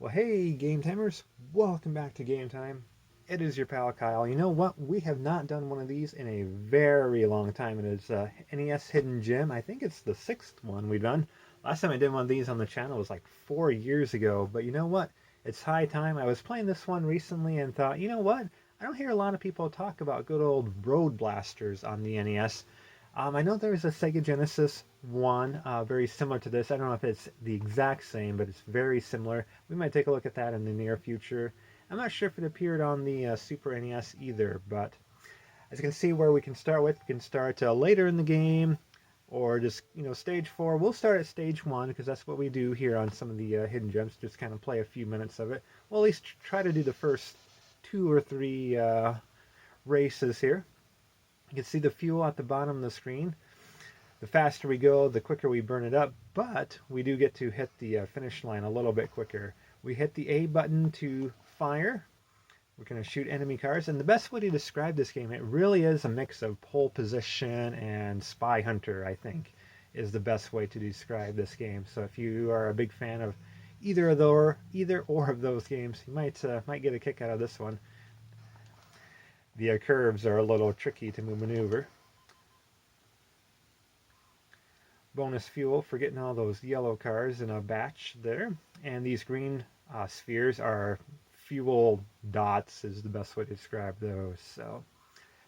Well, hey, Game Timers, welcome back to Game Time. It is your pal Kyle. You know what? We have not done one of these in a very long time. It is NES Hidden Gem. I think it's the sixth one we've done. Last time I did one of these on the channel was like 4 years ago. But you know what? It's high time. I was playing this one recently and thought, you know what? I don't hear a lot of people talk about good old RoadBlasters on the NES. I know there's a Sega Genesis one, very similar to this. I don't know if it's the exact same, but it's very similar. We might take a look at that in the near future. I'm not sure if it appeared on the Super NES either, but as you can see where we can start with, we can start later in the game, or just, stage 4. We'll start at stage 1, because that's what we do here on some of the Hidden Gems, just kind of play a few minutes of it. We'll at least try to do the first 2 or 3 races here. You can see the fuel at the bottom of the screen. The faster we go, the quicker we burn it up, but we do get to hit the finish line a little bit quicker. We hit the A button to fire. We're going to shoot enemy cars, and the best way to describe this game, it really is a mix of pole position and Spy Hunter, I think, is the best way to describe this game. So if you are a big fan of either or of those games, you might get a kick out of this one. The curves are a little tricky to maneuver. Bonus fuel for getting all those yellow cars in a batch there. And these green spheres are fuel dots, is the best way to describe those. So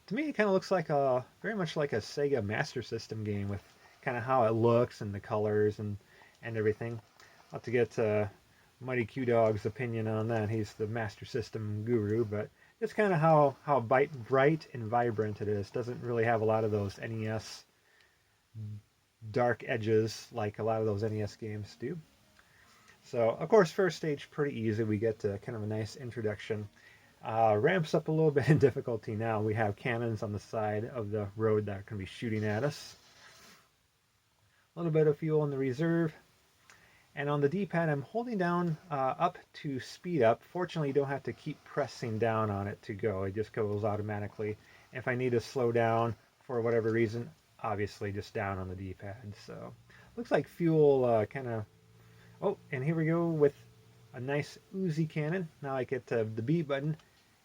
to me, it kind of looks like very much like a Sega Master System game, with kind of how it looks and the colors and everything. I'll have to get Mighty Q Dog's opinion on that. He's the Master System guru, but it's kind of how bright and vibrant it is. Doesn't really have a lot of those NES dark edges like a lot of those NES games do. So, of course, first stage pretty easy. We get kind of a nice introduction. Ramps up a little bit in difficulty now. We have cannons on the side of the road that can be shooting at us. A little bit of fuel in the reserve. And on the D-pad, I'm holding down up to speed up. Fortunately, you don't have to keep pressing down on it to go. It just goes automatically. If I need to slow down for whatever reason, obviously just down on the D-pad. So looks like fuel kind of... Oh, and here we go with a nice Uzi cannon. Now I get the B button,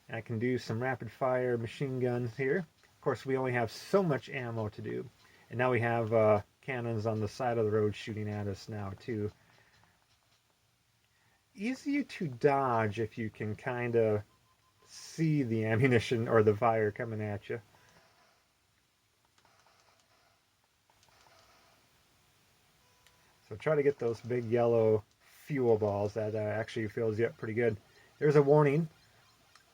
and I can do some rapid fire machine guns here. Of course, we only have so much ammo to do. And now we have cannons on the side of the road shooting at us now, too. Easier to dodge if you can kind of see the ammunition or the fire coming at you. So try to get those big yellow fuel balls. That actually fills you up pretty good. There's a warning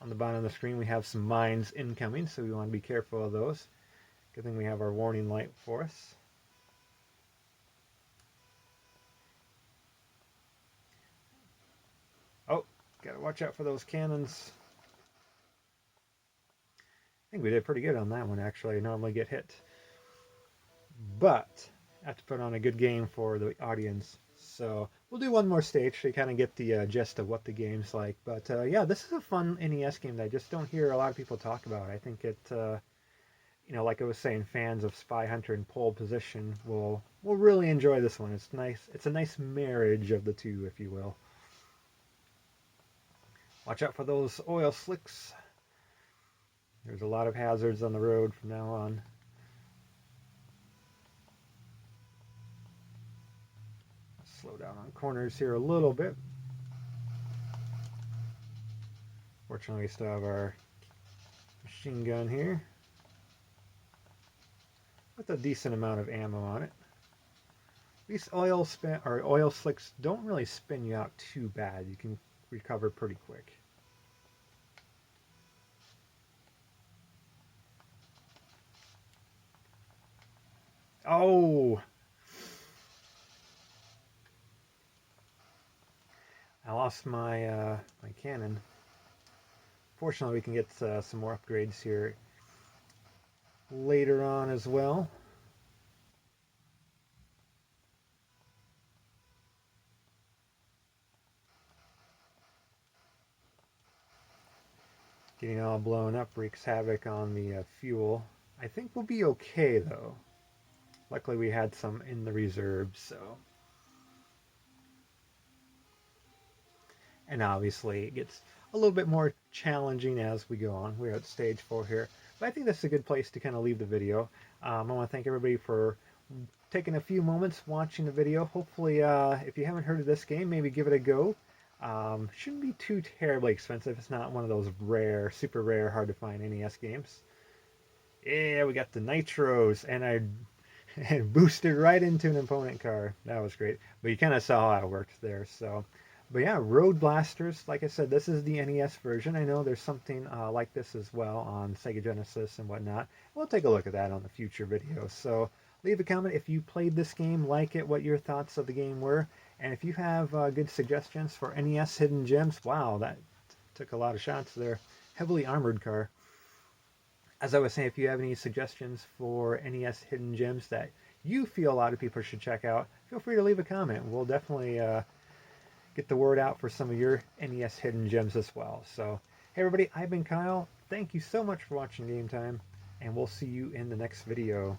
on the bottom of the screen. We have some mines incoming, so we want to be careful of those. Good thing we have our warning light for us. Oh, gotta watch out for those cannons. I think we did pretty good on that one, actually. I normally get hit. But I have to put on a good game for the audience. So we'll do one more stage so you kind of get the gist of what the game's like. But yeah, this is a fun NES game that I just don't hear a lot of people talk about. I think it, like I was saying, fans of Spy Hunter and Pole Position will really enjoy this one. It's nice. It's a nice marriage of the two, if you will. Watch out for those oil slicks. There's a lot of hazards on the road from now on. Slow down on corners here a little bit. Fortunately, we still have our machine gun here with a decent amount of ammo on it. These oil slicks don't really spin you out too bad. You can recover pretty quick. Oh! I lost my my cannon. Fortunately, we can get some more upgrades here later on as well. Getting all blown up wreaks havoc on the fuel. I think we'll be okay, though. Luckily, we had some in the reserves, so... And obviously it gets a little bit more challenging as we go on. We're at stage 4 here. But I think that's a good place to kind of leave the video. I want to thank everybody for taking a few moments watching the video. Hopefully, if you haven't heard of this game, maybe give it a go. Shouldn't be too terribly expensive. It's not one of those rare, super rare, hard to find NES games. Yeah, we got the nitros, and I and boosted right into an opponent car. That was great. But you kind of saw how it worked there. So, but yeah, RoadBlasters. Like I said, this is the NES version. I know there's something like this as well on Sega Genesis and whatnot. We'll take a look at that on the future videos. So leave a comment if you played this game, like it, what your thoughts of the game were, and if you have good suggestions for NES hidden gems. Wow, that took a lot of shots there. Heavily armored car. As I was saying, if you have any suggestions for NES hidden gems that you feel a lot of people should check out, feel free to leave a comment. We'll definitely get the word out for some of your NES hidden gems as well. So, hey everybody, I've been Kyle. Thank you so much for watching Game Time, and we'll see you in the next video.